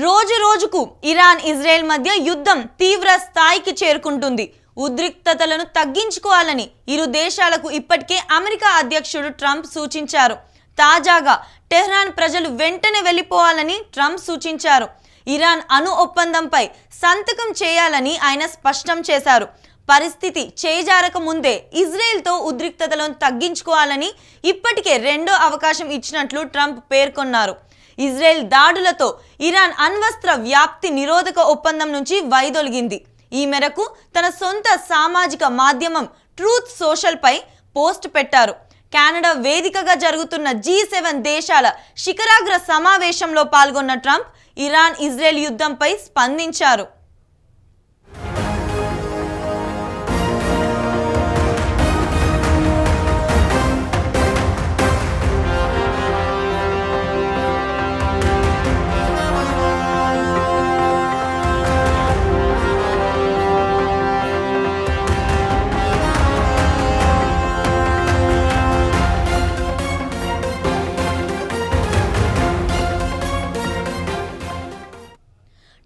రోజు రోజుకు Iran Israel మధ్య యుద్ధం తీవ్ర స్థాయికి చేరుకుంటుంది. ఉద్రిక్తతలను తగ్గించుకోవాలని ఇరు దేశాలకు ఇప్పటికే అమెరికా అధ్యక్షుడు ట్రంప్ సూచించారు. తాజాగా టెహ్రాన్ ప్రజలు వెంటనే వెళ్లిపోవాలని ట్రంప్ సూచించారు. ఇరాన్ అణు ఒప్పందంపై సంతకం చేయాలని ఆయన స్పష్టం చేశారు. పరిస్థితి చేజారక ముందే ఇజ్రాయెల్తో ఉద్రిక్తతలను తగ్గించుకోవాలని ఇప్పటికే రెండో అవకాశం ఇచ్చినట్లు ట్రంప్ పేర్కొన్నారు. ఇజ్రాయెల్ దాడులతో ఇరాన్ అణ్వస్త్ర వ్యాప్తి నిరోధక ఒప్పందం నుంచి వైదొలిగింది. ఈ మేరకు తన సొంత సామాజిక మాధ్యమం ట్రూత్ సోషల్ పై పోస్ట్ పెట్టారు. కెనడా వేదికగా జరుగుతున్న G7 దేశాల శిఖరాగ్ర సమావేశంలో పాల్గొన్న ట్రంప్ ఇరాన్ ఇజ్రాయెల్ యుద్ధంపై స్పందించారు.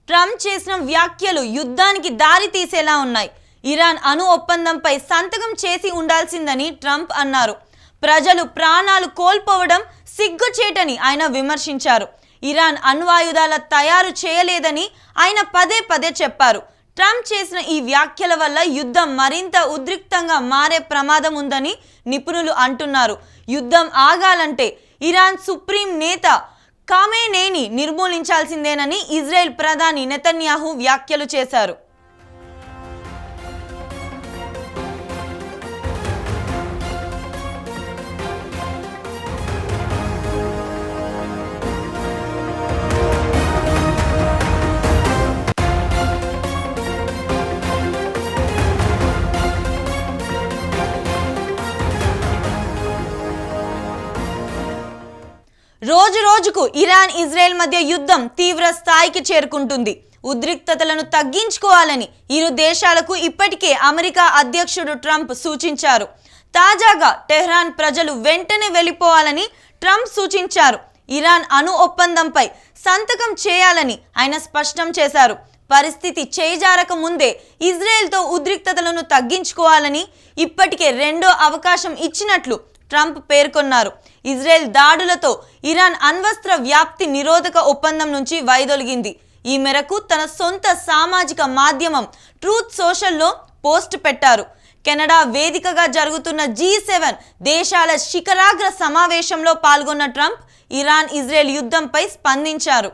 ట్రంప్ చేసిన వ్యాఖ్యలు యుద్ధానికి దారి తీసేలా ఉన్నాయి. ఇరాన్ అణు ఒప్పందంపై సంతకం చేసి ఉండాల్సిందని ట్రంప్ అన్నారు. ప్రజలు ప్రాణాలు కోల్పోవడం సిగ్గుచేటని ఆయన విమర్శించారు. ఇరాన్ అణ్వాయుధాల తయారు చేయలేదని ఆయన పదే పదే చెప్పారు. ట్రంప్ చేసిన ఈ వ్యాఖ్యల వల్ల యుద్ధం మరింత ఉద్రిక్తంగా మారే ప్రమాదం ఉందని నిపుణులు అంటున్నారు. యుద్ధం ఆగాలంటే ఇరాన్ సుప్రీం నేత ఖమేనీని నిర్మూలించాల్సిందేనని ఇజ్రాయెల్ ప్రధాని నెతన్యాహు వ్యాఖ్యలు చేశారు. రోజు రోజుకు ఇరాన్ ఇజ్రాయెల్ మధ్య యుద్ధం తీవ్ర స్థాయికి చేరుకుంటుంది. ఉద్రిక్తతలను తగ్గించుకోవాలని ఇరు దేశాలకు ఇప్పటికే అమెరికా అధ్యక్షుడు ట్రంప్ సూచించారు. తాజాగా టెహ్రాన్ ప్రజలు వెంటనే వెళ్లిపోవాలని ట్రంప్ సూచించారు. ఇరాన్ అణు ఒప్పందంపై సంతకం చేయాలని ఆయన స్పష్టం చేశారు. పరిస్థితి చేజారక ముందే ఇజ్రాయెల్తో ఉద్రిక్తతలను తగ్గించుకోవాలని ఇప్పటికే రెండో అవకాశం ఇచ్చినట్లు ట్రంప్ పేర్కొన్నారు. ఇజ్రాయెల్ దాడులతో ఇరాన్ అణ్వస్త్ర వ్యాప్తి నిరోధక ఒప్పందం నుంచి వైదొలిగింది. ఈ మేరకు తన సొంత సామాజిక మాధ్యమం ట్రూత్ సోషల్లో పోస్ట్ పెట్టారు. కెనడా వేదికగా జరుగుతున్న G7 దేశాల శిఖరాగ్ర సమావేశంలో పాల్గొన్న ట్రంప్ ఇరాన్ ఇజ్రాయెల్ యుద్ధంపై స్పందించారు.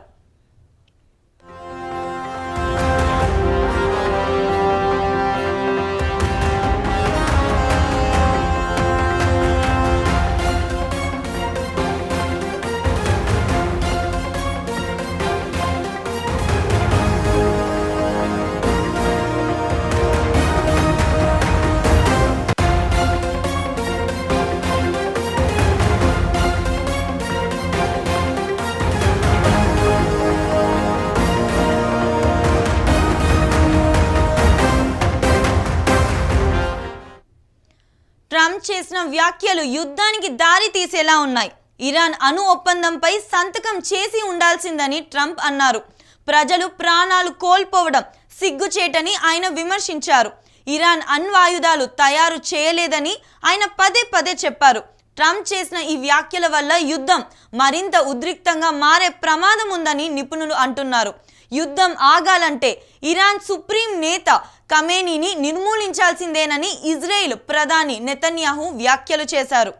ట్రంప్ చేసిన వ్యాఖ్యలు యుద్ధానికి దారి తీసేలా ఉన్నాయి. ఇరాన్ అణు ఒప్పందంపై సంతకం చేసి ఉండాల్సిందని ట్రంప్ అన్నారు. ప్రజలు ప్రాణాలు కోల్పోవడం సిగ్గుచేటని ఆయన విమర్శించారు. ఇరాన్ అణ్వాయుధాలు తయారు చేయలేదని ఆయన పదే పదే చెప్పారు. ట్రంప్ చేసిన ఈ వ్యాఖ్యల వల్ల యుద్ధం మరింత ఉద్రిక్తంగా మారే ప్రమాదం ఉందని నిపుణులు అంటున్నారు. యుద్ధం ఆగాలంటే ఇరాన్ సుప్రీం నేత ఖమేనీని నిర్మూలించాల్సిందేనని ఇజ్రాయెల్ ప్రధాని నెతన్యాహు వ్యాఖ్యలు చేశారు.